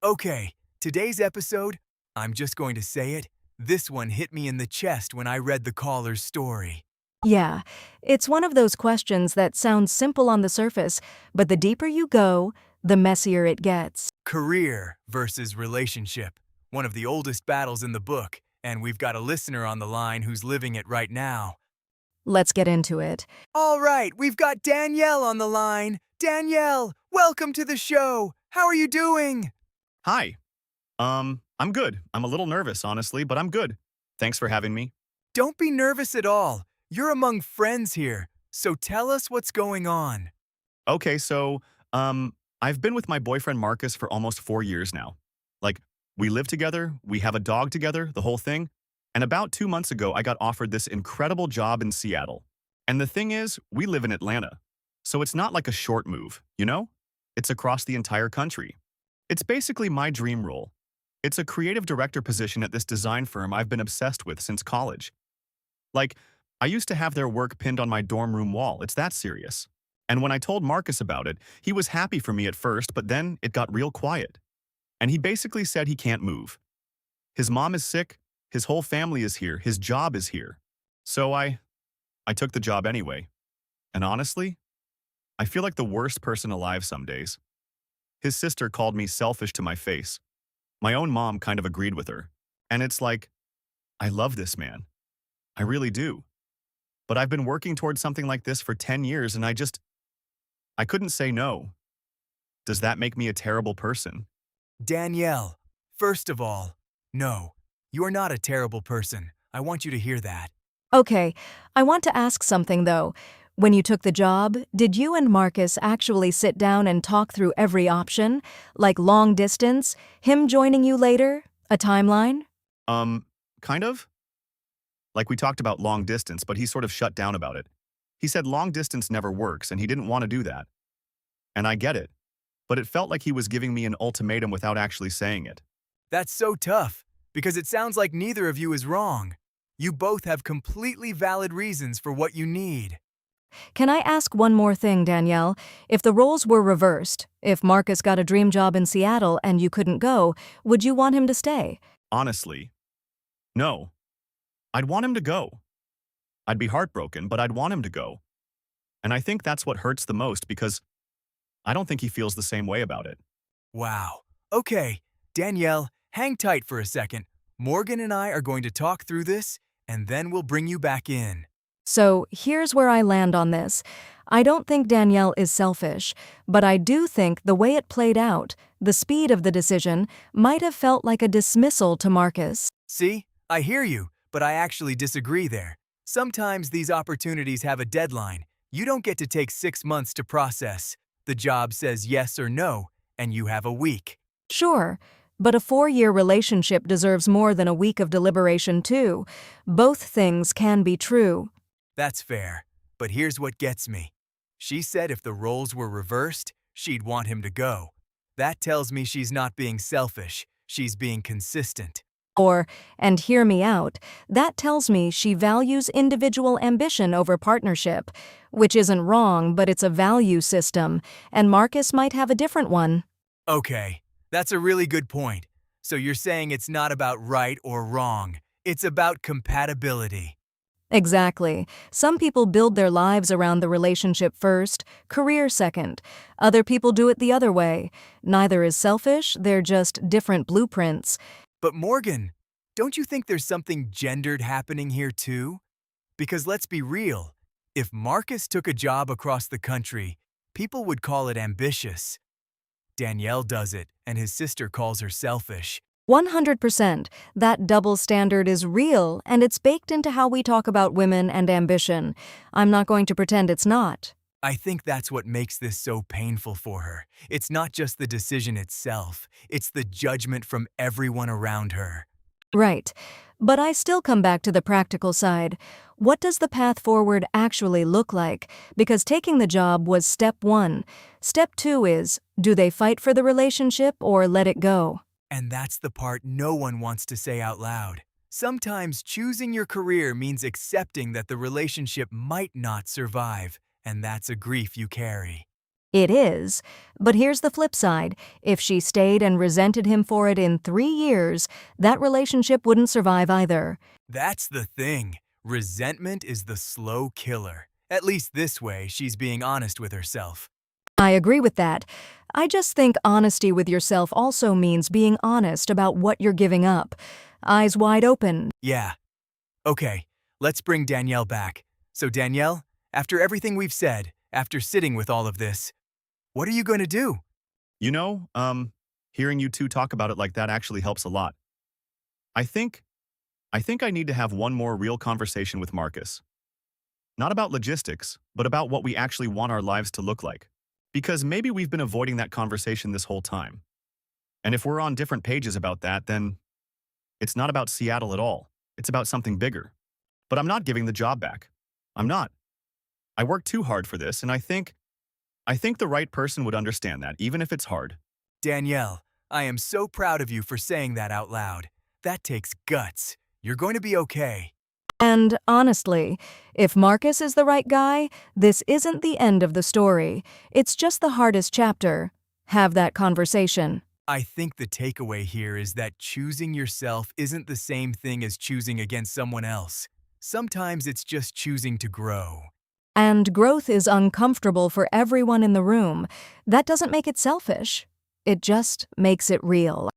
Okay, today's episode, I'm just going to say it, this one hit me in the chest when I read the caller's story. Yeah, it's one of those questions that sounds simple on the surface, but the deeper you go, the messier it gets. Career versus relationship, one of the oldest battles in the book, and we've got a listener on the line who's living it right now. Let's get into it. All right, we've got Danielle on the line. Danielle, welcome to the show. How are you doing? Hi. I'm good. I'm a little nervous, honestly, but I'm good. Thanks for having me. Don't be nervous at all. You're among friends here, so tell us what's going on. Okay, I've been with my boyfriend Marcus for almost 4 years now. Like, we live together, we have a dog together, the whole thing. And about 2 months ago, I got offered this incredible job in Seattle. And the thing is, we live in Atlanta. So it's not like a short move, you know? It's across the entire country. It's basically my dream role. It's a creative director position at this design firm I've been obsessed with since college. Like, I used to have their work pinned on my dorm room wall. It's that serious. And when I told Marcus about it, he was happy for me at first, but then it got real quiet. And he basically said he can't move. His mom is sick, his whole family is here, his job is here. So I took the job anyway. And honestly, I feel like the worst person alive some days. His sister called me selfish to my face. My own mom kind of agreed with her. And it's like, I love this man. I really do. But I've been working towards something like this for 10 years and I couldn't say no. Does that make me a terrible person? Danielle, first of all, no, you're not a terrible person. I want you to hear that. Okay, I want to ask something though. When you took the job, did you and Marcus actually sit down and talk through every option? Like long distance, him joining you later, a timeline? Kind of? Like we talked about long distance, but he sort of shut down about it. He said long distance never works and he didn't want to do that. And I get it. But it felt like he was giving me an ultimatum without actually saying it. That's so tough, because it sounds like neither of you is wrong. You both have completely valid reasons for what you need. Can I ask one more thing, Danielle? If the roles were reversed, if Marcus got a dream job in Seattle and you couldn't go, would you want him to stay? Honestly, no. I'd want him to go. I'd be heartbroken, but I'd want him to go. And I think that's what hurts the most because I don't think he feels the same way about it. Wow. Okay, Danielle, hang tight for a second. Morgan and I are going to talk through this, and then we'll bring you back in. So here's where I land on this. I don't think Danielle is selfish, but I do think the way it played out, the speed of the decision, might have felt like a dismissal to Marcus. See, I hear you, but I actually disagree there. Sometimes these opportunities have a deadline. You don't get to take 6 months to process. The job says yes or no, and you have a week. Sure, but a 4-year relationship deserves more than a week of deliberation too. Both things can be true. That's fair, but here's what gets me. She said if the roles were reversed, she'd want him to go. That tells me she's not being selfish, she's being consistent. And hear me out, that tells me she values individual ambition over partnership, which isn't wrong, but it's a value system, and Marcus might have a different one. Okay, that's a really good point. So you're saying it's not about right or wrong, it's about compatibility. Exactly. Some people build their lives around the relationship first, career second. Other people do it the other way. Neither is selfish, they're just different blueprints. But Morgan, don't you think there's something gendered happening here too? Because let's be real, if Marcus took a job across the country, people would call it ambitious. Danielle does it, and his sister calls her selfish. 100%. That double standard is real, and it's baked into how we talk about women and ambition. I'm not going to pretend it's not. I think that's what makes this so painful for her. It's not just the decision itself, it's the judgment from everyone around her. Right. But I still come back to the practical side. What does the path forward actually look like? Because taking the job was step 1. Step 2 is, do they fight for the relationship or let it go? And that's the part no one wants to say out loud. Sometimes choosing your career means accepting that the relationship might not survive, and that's a grief you carry. It is. But here's the flip side. If she stayed and resented him for it in 3 years, that relationship wouldn't survive either. That's the thing. Resentment is the slow killer. At least this way, she's being honest with herself. I agree with that. I just think honesty with yourself also means being honest about what you're giving up. Eyes wide open. Yeah. Okay, let's bring Danielle back. So, Danielle, after everything we've said, after sitting with all of this, what are you going to do? You know, hearing you two talk about it like that actually helps a lot. I think I need to have one more real conversation with Marcus. Not about logistics, but about what we actually want our lives to look like. Because maybe we've been avoiding that conversation this whole time. And if we're on different pages about that, then it's not about Seattle at all. It's about something bigger. But I'm not giving the job back. I'm not. I worked too hard for this, and I think the right person would understand that, even if it's hard. Danielle, I am so proud of you for saying that out loud. That takes guts. You're going to be okay. And honestly, if Marcus is the right guy, this isn't the end of the story. It's just the hardest chapter. Have that conversation. I think the takeaway here is that choosing yourself isn't the same thing as choosing against someone else. Sometimes it's just choosing to grow. And growth is uncomfortable for everyone in the room. That doesn't make it selfish. It just makes it real.